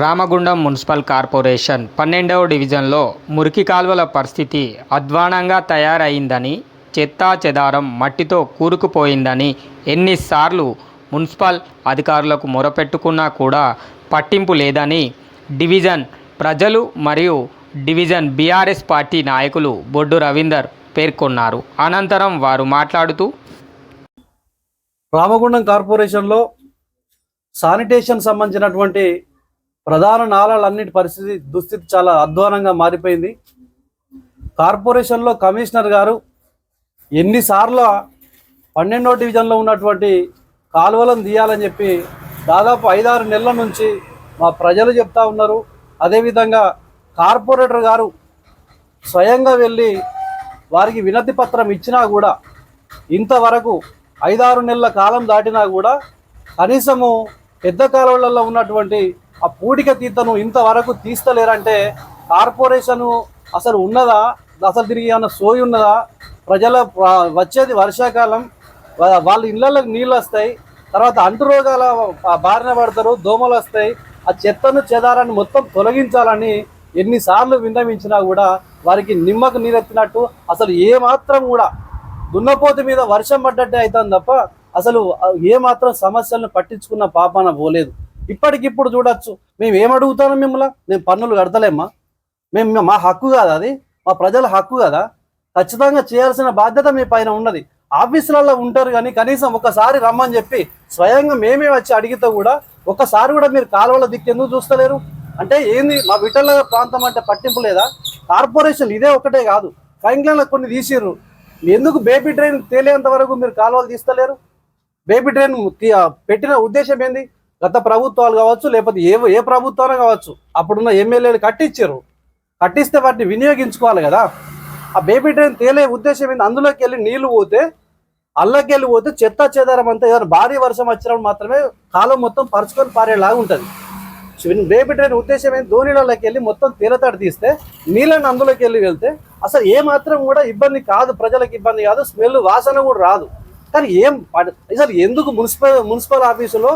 Ramagundam municipal corporation 12వ డివిజన్లో మురికి కాలువల పరిస్థితి అధ్వానంగా తయారైందని, చెత్తా చెదారం మట్టితో కూరుకుపోయిందని ఎన్నిసార్లు మున్సిపల్ అధికారులకు మొరపెట్టుకున్నా కూడా పట్టింపు లేదని డివిజన్ ప్రజలు మరియు డివిజన్ బీఆర్ఎస్ పార్టీ నాయకులు బొడ్డు రవీందర్ పేర్కొన్నారు. అనంతరం వారు మాట్లాడుతూ, రామగుండం కార్పొరేషన్లో శానిటేషన్ సంబంధించినటువంటి ప్రధాన నాళాలన్నిటి దుస్థితి చాలా అధ్వానంగా మారిపోయింది. కార్పొరేషన్లో కమిషనర్ గారు ఎన్నిసార్లు 12వ డివిజన్లో ఉన్నటువంటి కాలువలను తీయాలని చెప్పి దాదాపు 5-6 నెలల నుంచి మా ప్రజలు చెప్తా ఉన్నారు. అదేవిధంగా కార్పొరేటర్ గారు స్వయంగా వెళ్ళి వారికి వినతి పత్రం ఇచ్చినా కూడా ఇంతవరకు 5-6 నెలల కాలం దాటినా కూడా కనీసము పెద్ద కాలువలలో ఉన్నటువంటి ఆ పూడిక తీతను ఇంతవరకు తీస్తలేరంటే కార్పొరేషను అసలు ఉన్నదా? అసలు తిరిగి ఏమన్నా సోయి ఉన్నదా? ప్రజల వచ్చేది వర్షాకాలం, వాళ్ళ ఇళ్ళకి నీళ్ళు వస్తాయి, తర్వాత అంటు రోగాల బారిన పడతారు, దోమలు వస్తాయి. ఆ చెత్తను చెదారాన్ని మొత్తం తొలగించాలని ఎన్నిసార్లు విన్నవించినా కూడా వారికి నిమ్మకు నీరెత్తినట్టు అసలు ఏమాత్రం కూడా దున్నపోతు మీద వర్షం పడ్డట్టే అవుతుంది తప్ప అసలు ఏమాత్రం సమస్యలను పట్టించుకున్న పాపాన పోలేదు. ఇప్పటికిప్పుడు చూడొచ్చు. మేము ఏమడుగుతాం మిమ్మల్ని? మేము పన్నులు కడతలేమ్మా? మేము మా హక్కు కాదా? అది మా ప్రజల హక్కు కదా. ఖచ్చితంగా చేయాల్సిన బాధ్యత మీ పైన ఉన్నది. ఆఫీసులలో ఉంటారు కానీ కనీసం ఒకసారి రమ్మని చెప్పి స్వయంగా మేమే వచ్చి అడిగితే కూడా ఒక్కసారి కూడా మీరు కాలువల దిక్కు చూస్తలేరు అంటే ఏంది? మా విఠల ప్రాంతం అంటే పట్టింపు లేదా? కార్పొరేషన్ ఇదే ఒకటే కాదు, కైంగ్లాండ్లో కొన్ని తీసిర్రు. ఎందుకు బేబీ డ్రైన్ తేలేంత వరకు మీరు కాలువలు తీస్తలేరు? బేబీ డ్రైన్ పెట్టిన ఉద్దేశం ఏంది? గత ప్రభుత్వాలు కావచ్చు, లేకపోతే ఏ ప్రభుత్వాలు కావచ్చు, అప్పుడున్న ఎమ్మెల్యేలు కట్టిస్తే వాటిని వినియోగించుకోవాలి కదా. ఆ బేబీ డ్రైన్ తేలే ఉద్దేశం ఏంది? అందులోకి వెళ్ళి నీళ్లు పోతే, అల్లకెళ్ళి పోతే చెత్త చెదారం అంతా ఏదైనా భారీ వర్షం వచ్చినప్పుడు మాత్రమే కాలం మొత్తం పరుచుకొని పారేలాగా ఉంటుంది. బేబీ డ్రైన్ ఉద్దేశం ఏంటి? ధోనిలోకి వెళ్ళి మొత్తం తేలతాడు తీస్తే నీళ్ళని అందులోకి వెళ్తే అసలు ఏమాత్రం కూడా ఇబ్బంది కాదు, ప్రజలకు ఇబ్బంది కాదు, స్మెల్ వాసన కూడా రాదు. కానీ అసలు ఎందుకు మున్సిపల్ ఆఫీసులో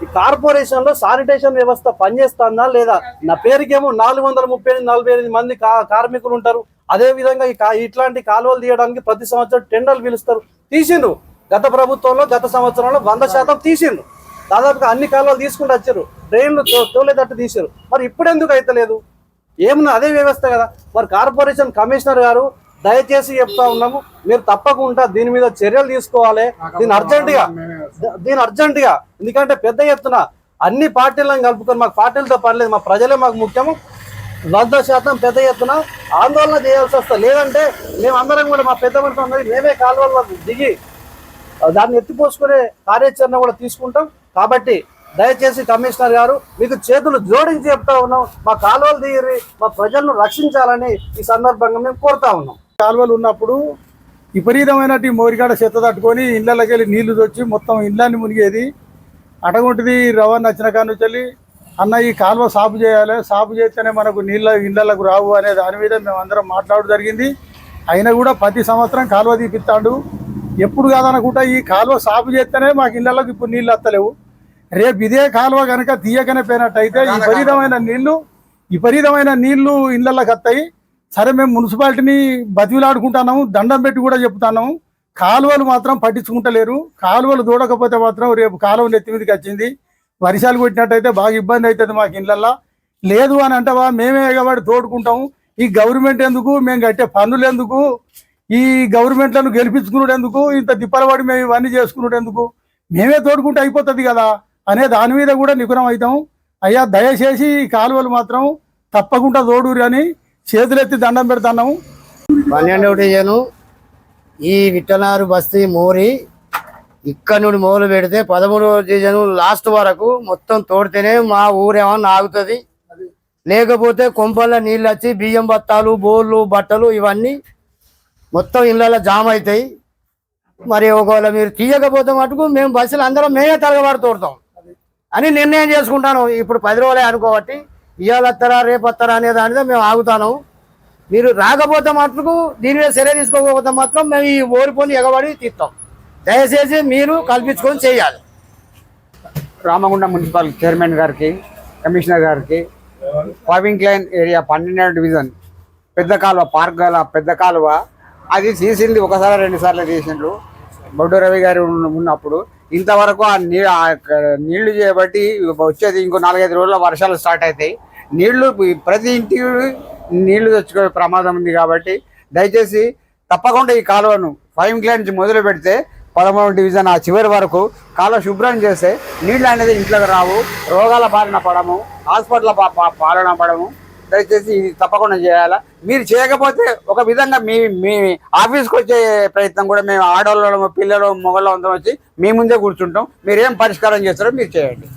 ఈ కార్పొరేషన్లో శానిటేషన్ వ్యవస్థ పనిచేస్తుందా లేదా? నా పేరుకేమో 438-48 మంది కార్మికులు ఉంటారు. అదేవిధంగా ఇట్లాంటి కాలువలు తీయడానికి ప్రతి సంవత్సరం టెండర్లు పిలుస్తారు. తీసిండ్రు గత ప్రభుత్వంలో, గత సంవత్సరంలో 100% తీసిండ్రు. దాదాపుగా అన్ని కాలువలు తీసుకుంటూ వచ్చారు, ట్రైన్లు తోలేటట్టు తీసారు. మరి ఇప్పుడు ఎందుకు అయితలేదు? ఏమన్నా అదే వ్యవస్థ కదా. మరి కార్పొరేషన్ కమిషనర్ గారు దయచేసి చెప్తా ఉన్నాము, మీరు తప్పకుండా దీని మీద చర్యలు తీసుకోవాలి. దీని అర్జెంటుగా ఎందుకంటే పెద్ద ఎత్తున అన్ని పార్టీలను కలుపుకొని, మాకు పార్టీలతో పనిలేదు, మా ప్రజలే మాకు ముఖ్యము. 100% పెద్ద ఎత్తున ఆందోళన చేయాల్సి వస్తుంది. లేదంటే మేమందరం కూడా మా పెద్ద మనుషులు అందరూ మేమే కాలువల్లో దిగి దాన్ని ఎత్తిపోసుకునే కార్యాచరణ కూడా తీసుకుంటాం. కాబట్టి దయచేసి కమిషనర్ గారు మీకు చేతులు జోడించి చెప్తా ఉన్నాం, మా కాలువలు దిగి మా ప్రజలను రక్షించాలని ఈ సందర్భంగా మేము కోరుతా ఉన్నాం. కాలువలు ఉన్నప్పుడు విపరీతమైన మోరికాడ చెత్త తట్టుకొని ఇళ్ళకి వెళ్ళి నీళ్లు వచ్చి మొత్తం ఇళ్ళని మునిగేది. అటగుంటిది రవాణా వచ్చిన కాడ నుంచి అన్న ఈ కాలువ సాపు చేయాలి, సాపు చేస్తేనే మనకు ఇళ్ళకు రావు అనే దాని మీద మేము అందరం మాట్లాడడం జరిగింది. అయినా కూడా ప్రతి సంవత్సరం కాలువ తీపిస్తాడు. ఎప్పుడు కాదనుకుంటా ఈ కాలువ సాపు చేస్తేనే మాకు ఇళ్ళకి ఇప్పుడు నీళ్ళు వస్తలేవు. రేపు ఇదే కాలువ కనుక తీయకనే పోయినట్టయితే విపరీతమైన నీళ్లు ఇళ్ళకి వస్తాయి. సరే, మేము మున్సిపాలిటీని బతిలాడుకుంటున్నాము, దండం పెట్టి కూడా చెప్తున్నాము, కాలువలు మాత్రం పట్టించుకుంటలేరు. కాలువలు దూడకపోతే మాత్రం రేపు కాలువ నెత్తి మీదకి వచ్చింది, వర్షాలు కొట్టినట్టయితే బాగా ఇబ్బంది అవుతుంది మాకు ఇళ్ళల్లో. లేదు అని అంటవా మేమే ఎగబడి తోడుకుంటాము. ఈ గవర్నమెంట్ ఎందుకు, మేము కట్టే పన్నులు ఎందుకు, ఈ గవర్నమెంట్లను గెలిపించుకున్నాడు ఎందుకు, ఇంత తిప్పలవాడి మేము ఇవన్నీ చేసుకున్నాడు ఎందుకు, మేమే తోడుకుంటే అయిపోతుంది కదా అనే దాని మీద కూడా నిపుణం అవుతాము. అయ్యా దయచేసి ఈ కాలువలు మాత్రం తప్పకుండా తోడురు అని చేతులెత్తి దండం పెడుతున్నాము. 12వ డివిజను ఈ విట్టనారు బస్తీ మోరి ఇక్కడ నుండి మొదలు పెడితే 13వ డివిజను లాస్ట్ వరకు మొత్తం తోడితేనే మా ఊరేమన్నా ఆగుతుంది. లేకపోతే కొంపల్లో నీళ్ళు వచ్చి బియ్యం బత్తాలు, బోర్లు, బట్టలు ఇవన్నీ మొత్తం ఇళ్ళలో జామ్ అవుతాయి. మరి ఒకవేళ మీరు తీయకపోతే మటుకు మేము బస్సులు అందరం మేమే తరగబడి తోడతాం అని నిర్ణయం చేసుకుంటాను. ఇప్పుడు 10 రోజులే అనుకోబట్టి ఇవాళ వస్తారా రేపు వస్తారా అనే దానిలో మేము ఆగుతాను. మీరు రాకపోతే మటుకు దీని మీద చర్య తీసుకోకపోతే మాత్రం మేము ఈ ఓరిపోని ఎగబడి తీస్తాం. దయచేసి మీరు కల్పించుకొని చేయాలి. రామగుండం మున్సిపల్ చైర్మన్ గారికి కమిషనర్ గారికి పవింగ్ లైన్ ఏరియా 12వ డివిజన్ పెద్ద కాలువ పార్క్ గల పెద్ద కాలువ అది తీసింది ఒకసారి 2 సార్లు తీసిండ్రు బొడ్డు రవి గారు ఉన్నప్పుడు. ఇంతవరకు ఆ నీళ్లు చేయబట్టి వచ్చేది ఇంకో 4-5 రోజుల్లో వర్షాలు స్టార్ట్ అవుతాయి. నీళ్లు ప్రతి ఇంటికి నీళ్లు తెచ్చుకునే ప్రమాదం ఉంది. కాబట్టి దయచేసి తప్పకుండా ఈ కాలువను పవింగ్ లైన్ నుంచి మొదలు పెడితే 13వ డివిజన్ ఆ చివరి వరకు కాలువ శుభ్రం చేస్తే నీళ్ళు అనేది ఇంట్లోకి రావు, రోగాల బారిన పడము, హాస్పిటల్ పాలన పడము. దయచేసి ఇది తప్పకుండా చేయాలా. మీరు చేయకపోతే ఒక విధంగా మీ ఆఫీస్కి వచ్చే ప్రయత్నం కూడా మేము ఆడవాళ్ళము పిల్లలు మొగళ్ళు అందరం వచ్చి మీ ముందే కూర్చుంటాం. మీరు ఏం పరిష్కారం చేస్తారో మీరు చేయండి.